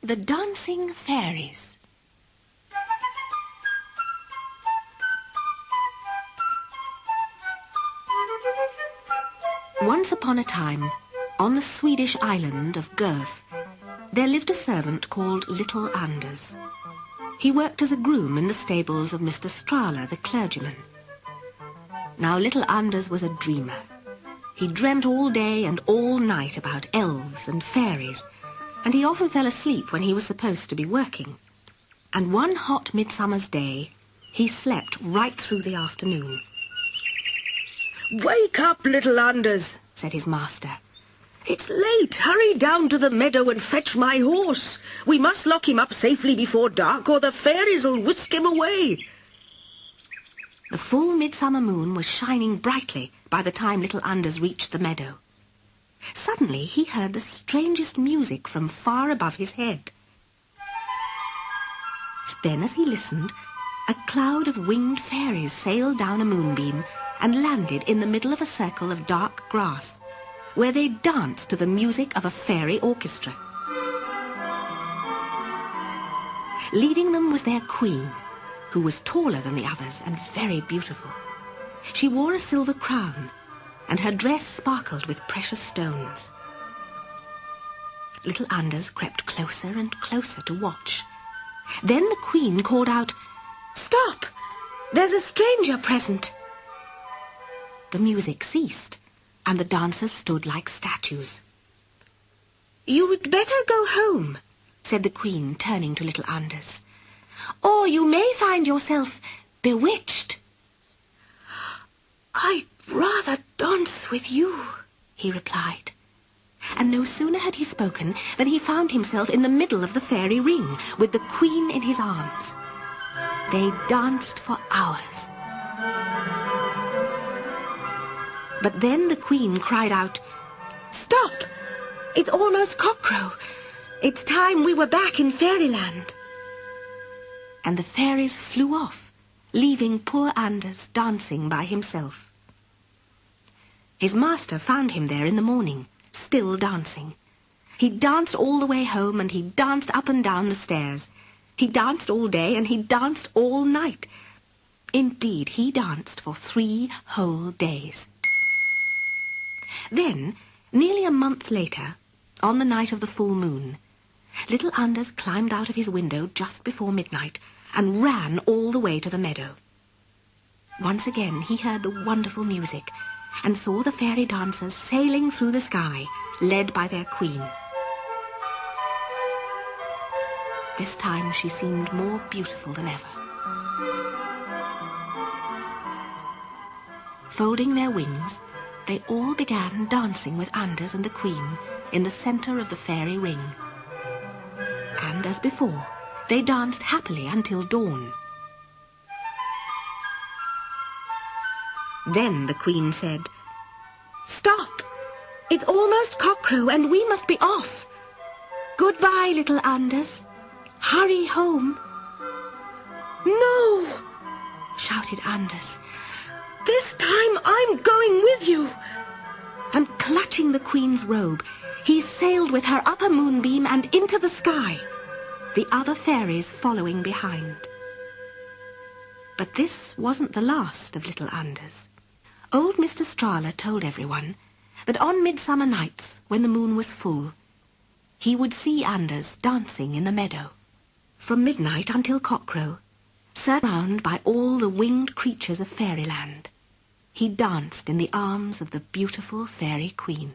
The Dancing Fairies. Once upon a time, on the Swedish island of Gurf, there lived a servant called Little Anders. He worked as a groom in the stables of Mr. Strahler, the clergyman. Now Little Anders was a dreamer. He dreamt all day and all night about elves and fairies, and he often fell asleep when he was supposed to be working. And one hot midsummer's day, he slept right through the afternoon. "Wake up, Little Anders," said his master. "It's late. Hurry down to the meadow and fetch my horse. We must lock him up safely before dark, or the fairies will whisk him away." The full midsummer moon was shining brightly by the time Little Anders reached the meadow. Suddenly he heard the strangest music from far above his head. Then, as he listened, a cloud of winged fairies sailed down a moonbeam and landed in the middle of a circle of dark grass, where they danced to the music of a fairy orchestra. Leading them was their queen, who was taller than the others and very beautiful. She wore a silver crown, and her dress sparkled with precious stones. Little Anders crept closer and closer to watch. Then the queen called out, "Stop! There's a stranger present!" The music ceased, and the dancers stood like statues. "You'd better go home," said the queen, turning to Little Anders, "or you may find yourself bewitched." "I'd rather dance with you," he replied. And no sooner had he spoken than he found himself in the middle of the fairy ring, with the queen in his arms. They danced for hours. But then the queen cried out, "Stop! It's almost cockcrow. It's time we were back in fairyland." And the fairies flew off, leaving poor Anders dancing by himself. His master found him there in the morning, still dancing. He danced all the way home, and he danced up and down the stairs. He danced all day, and he danced all night. Indeed, he danced for 3 whole days. Then, nearly a month later, on the night of the full moon, Little Anders climbed out of his window just before midnight and ran all the way to the meadow. Once again he heard the wonderful music and saw the fairy dancers sailing through the sky, led by their queen. This time she seemed more beautiful than ever. Folding their wings, they all began dancing with Anders and the queen in the centre of the fairy ring. And as before, they danced happily until dawn. Then the queen said, "Stop! It's almost cockcrow and we must be off. Goodbye, Little Anders. Hurry home." "No!" shouted Anders. "This time I'm going with you." And clutching the queen's robe, he sailed with her up a moonbeam and into the sky, the other fairies following behind. But this wasn't the last of Little Anders. Old Mr. Strahler told everyone that on midsummer nights, when the moon was full, he would see Anders dancing in the meadow. From midnight until cockcrow, surrounded by all the winged creatures of fairyland, he danced in the arms of the beautiful fairy queen.